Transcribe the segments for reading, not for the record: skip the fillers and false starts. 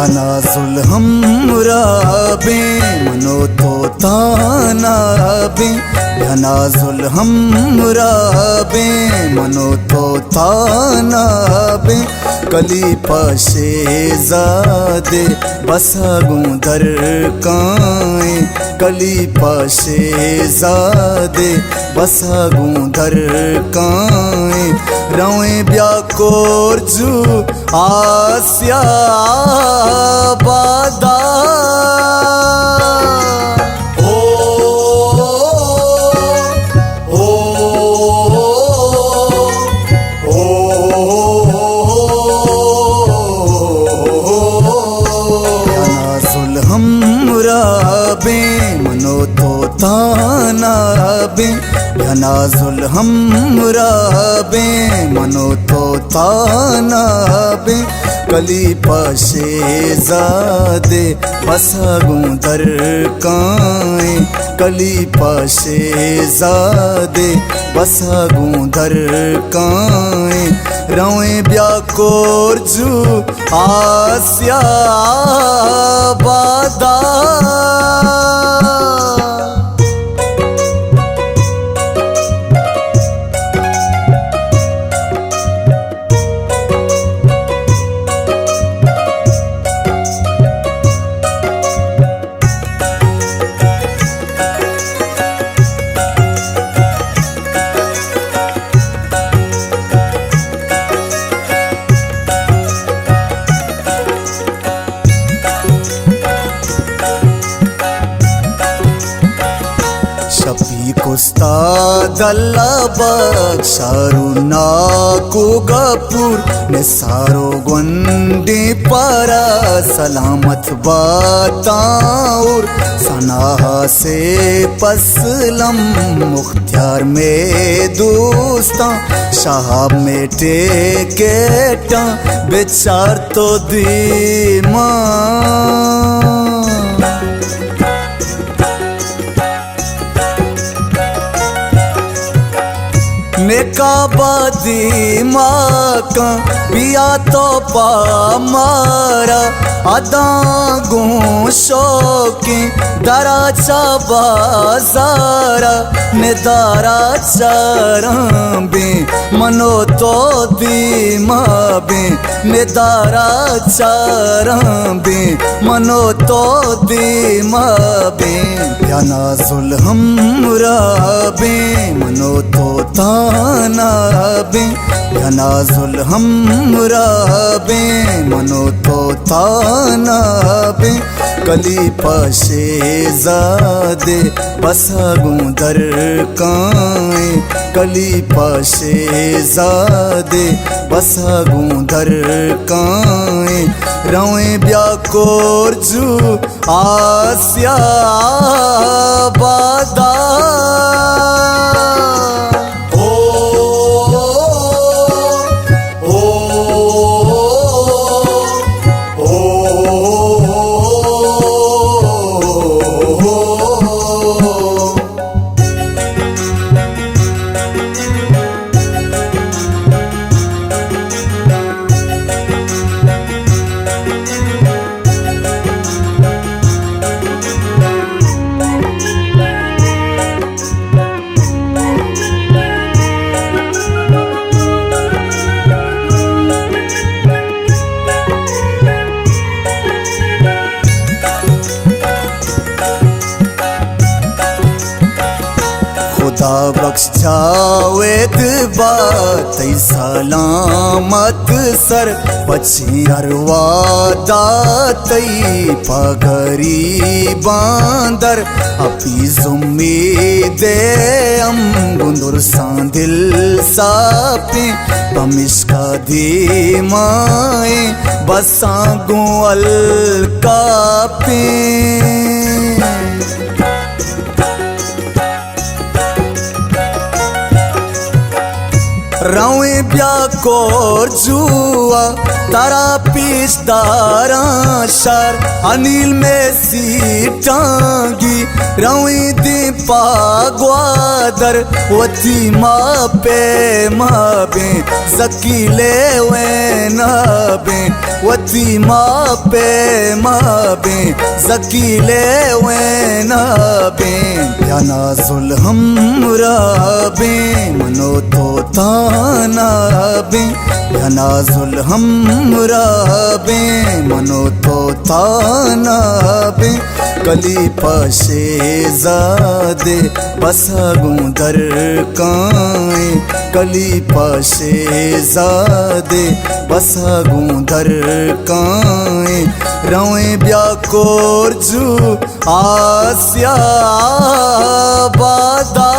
तनाजुल हमरा बे मनो तो ताना बे तनाजुल हमरा बे मनो तो ताना बे कली पाशे ज़ादे बसागूं दर काए कली पाशे ज़ादे बसागूं दर काए रवे ब्याकोर जू आसिया बादा ओ ओ ओ तनाजुल हमरा बे मनो तो ताना बे तनाजुल हमरा बे मनो तो ताना बे कली पाशे ज़ादे बसागूं दर काए कली पाशे ज़ादे बसागूं दर काए रवे ब्याकोर जू आसिया बादा शफीक उस्ताद अल्लाह बख्शारू नाकू गपूर निसारो गुंडे पारा सलामत बाताउर सनाहा से पसलम मुख्तियार में दोस्ता शाहब में टेकेटा बेचार तो दीमा नेकाबादी माका पिया तो पा मारा अदागूं शौकी दराचा बाजारा निदारा चारबे मनो तो दीमा बे निदारा चारबे मनो तो दीमा बे तनाजुल हमरा बे मनो तो ताना बे तनाजुल हमरा बे मनो तो ताना बे कली पाशे ज़ादे बसागूं दर काए कली पाशे ज़ादे बसागूं दर काए रवे ब्याकोर जू आसिया बादा खुदा बख्श जावेद बात सलामत सर पछी अरवादा तई पगरी बांदर अपी जुम्मीदे अम गुंदुर सांदिल सापे बमिश्का धीमाए बसागूं अलकापे रवे ब्याक कोर जुआ तारा पिछदारा शार अनिल में सी टांगी रवी दीपा ग्वादर वती मापे माबे जकीले वे नाबे वती मापे माबे जकीले वे नाबे याना जुल हमरा बे मनो तो ताना बे याना जुल हमरा बे मनो तो ताना बे कली पाशे जादे बसागूं दर काए कली पाशे जादे बसागूं दर काए रवे ब्याकोर जू आसिया बादा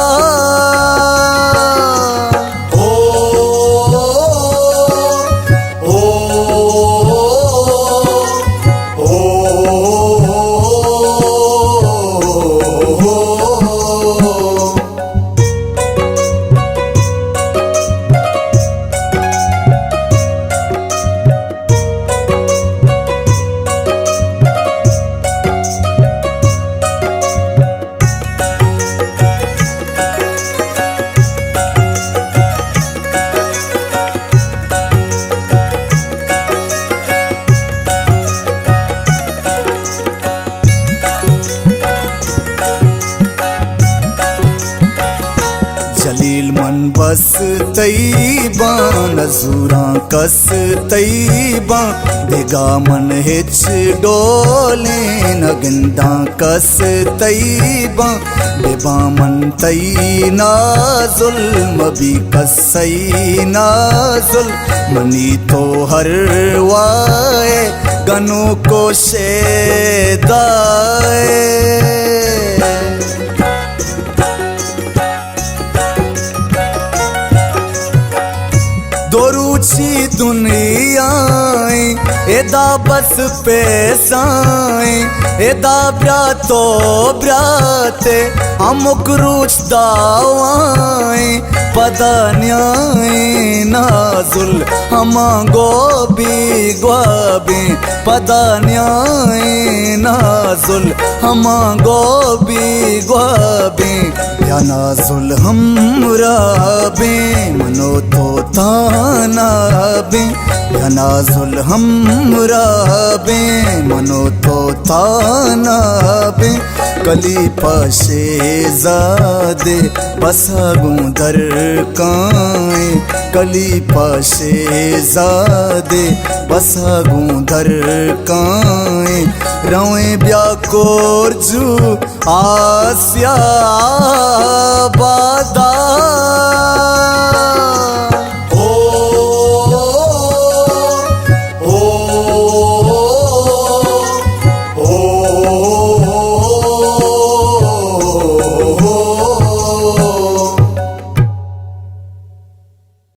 जलील मन बस तैबा नजूरा कस तैबा देगा मन हिच डोले नगंदा कस तैबा बेबा मन तई ना जुल्म भी कसई ना जुल्म मनी तो हर वाए गनों को शेदाए दोरुची दुनियाए एदा बस पैसाए एदा ब्रातो ब्राते अमुक रुच दावाए पदा न्याय नाजुल हमा गोबी ग्वाबे पदा न्याय नाजुल हमा गोबी ग्वाबे या नाजुल हमरा बे मनो तो ताना बे या नाजुल हमरा बे मनो तो ताना बे कली पाशे जादे बसागूं दर काए कली पाशे जादे बसागूं दर काए रवे ब्याकोर जू आसिया